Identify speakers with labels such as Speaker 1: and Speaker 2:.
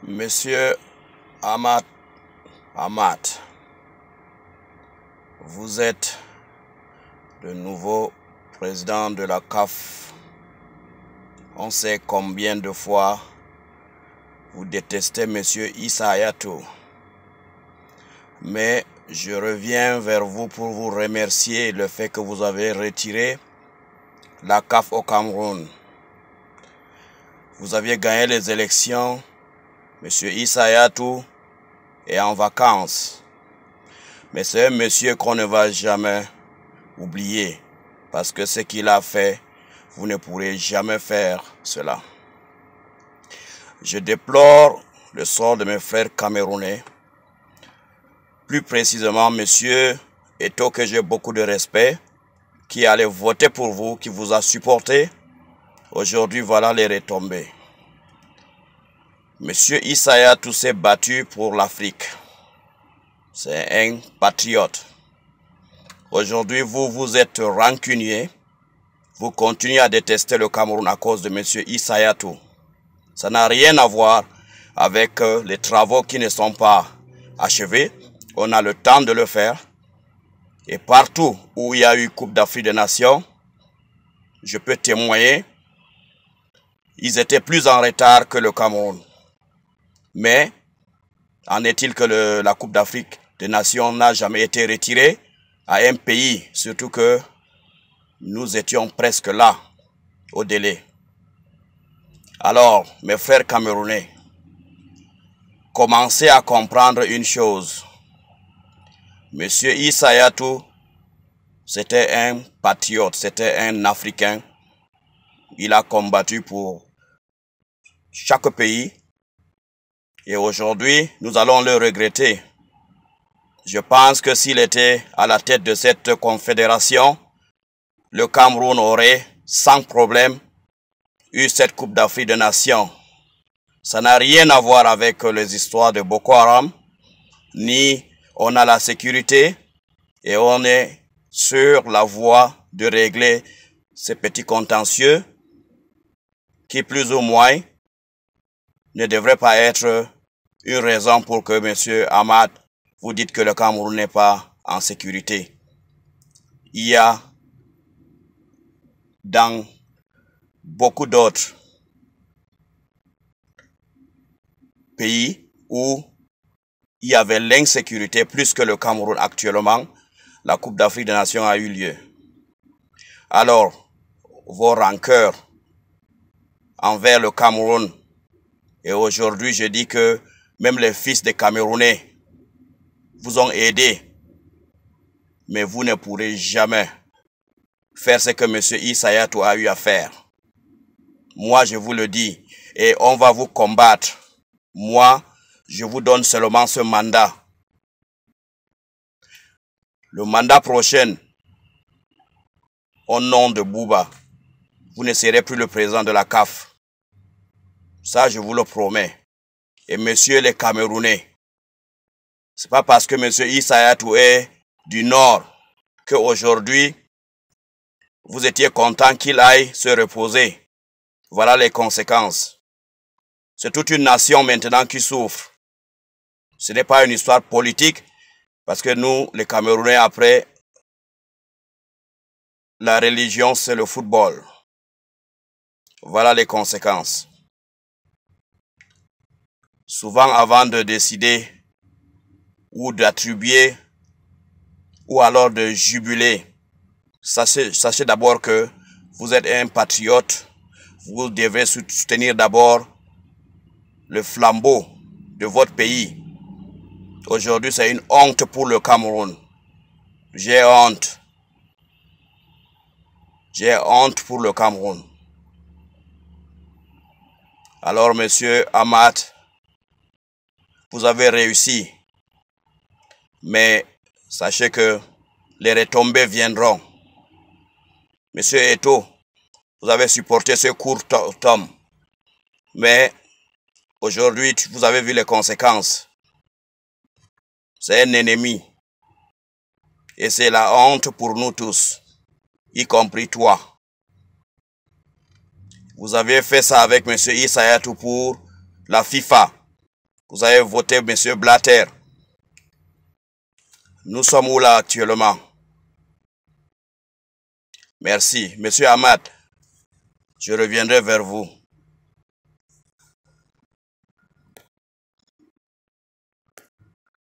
Speaker 1: Monsieur Ahmad, vous êtes le nouveau président de la CAF. On sait combien de fois vous détestez Monsieur Issa Hayatou. Mais je reviens vers vous pour vous remercier le fait que vous avez retiré la CAF au Cameroun. Vous aviez gagné les élections. Monsieur Issa Hayatou est en vacances. Mais c'est un monsieur qu'on ne va jamais oublier. Parce que ce qu'il a fait, vous ne pourrez jamais faire cela. Je déplore le sort de mes frères camerounais. Plus précisément, monsieur Eto'o, que j'ai beaucoup de respect, qui allait voter pour vous, qui vous a supporté. Aujourd'hui, voilà les retombées. Monsieur Issa Hayatou s'est battu pour l'Afrique. C'est un patriote. Aujourd'hui, vous êtes rancunier. Vous continuez à détester le Cameroun à cause de monsieur Issa Hayatou. Ça n'a rien à voir avec les travaux qui ne sont pas achevés. On a le temps de le faire. Et partout où il y a eu Coupe d'Afrique des Nations, je peux témoigner, ils étaient plus en retard que le Cameroun. Mais, en est-il que la Coupe d'Afrique des Nations n'a jamais été retirée à un pays, surtout que nous étions presque là, au délai. Alors, mes frères camerounais, commencez à comprendre une chose. Monsieur Issa Hayatou, c'était un patriote, c'était un Africain. Il a combattu pour chaque pays. Et aujourd'hui, nous allons le regretter. Je pense que s'il était à la tête de cette confédération, le Cameroun aurait, sans problème, eu cette Coupe d'Afrique des Nations. Ça n'a rien à voir avec les histoires de Boko Haram, ni on a la sécurité et on est sur la voie de régler ces petits contentieux qui, plus ou moins, ne devrait pas être une raison pour que M. Ahmad vous dites que le Cameroun n'est pas en sécurité. Il y a dans beaucoup d'autres pays où il y avait l'insécurité plus que le Cameroun actuellement, la Coupe d'Afrique des Nations a eu lieu. Alors, vos rancœurs envers le Cameroun, et aujourd'hui je dis que même les fils des Camerounais vous ont aidé, mais vous ne pourrez jamais faire ce que M. Issa Hayatou a eu à faire. Moi, je vous le dis, et on va vous combattre. Moi, je vous donne seulement ce mandat. Le mandat prochain, au nom de Bouba, vous ne serez plus le président de la CAF. Ça, je vous le promets. Et messieurs les Camerounais, c'est pas parce que monsieur Issa Hayatou est du Nord qu'aujourd'hui, vous étiez content qu'il aille se reposer. Voilà les conséquences. C'est toute une nation maintenant qui souffre. Ce n'est pas une histoire politique, parce que nous, les Camerounais, après, la religion, c'est le football. Voilà les conséquences. Souvent, avant de décider ou d'attribuer ou alors de jubiler, sachez d'abord que vous êtes un patriote. Vous devez soutenir d'abord le flambeau de votre pays. Aujourd'hui, c'est une honte pour le Cameroun. J'ai honte. J'ai honte pour le Cameroun. Alors, monsieur Ahmad, vous avez réussi. Mais sachez que les retombées viendront. Monsieur Eto'o, vous avez supporté ce court tome. Mais aujourd'hui, vous avez vu les conséquences. C'est un ennemi. Et c'est la honte pour nous tous, y compris toi. Vous avez fait ça avec M. Issa Hayatou pour la FIFA. Vous avez voté M. Blatter. Nous sommes où là actuellement? Merci. Monsieur Ahmad, je reviendrai vers vous.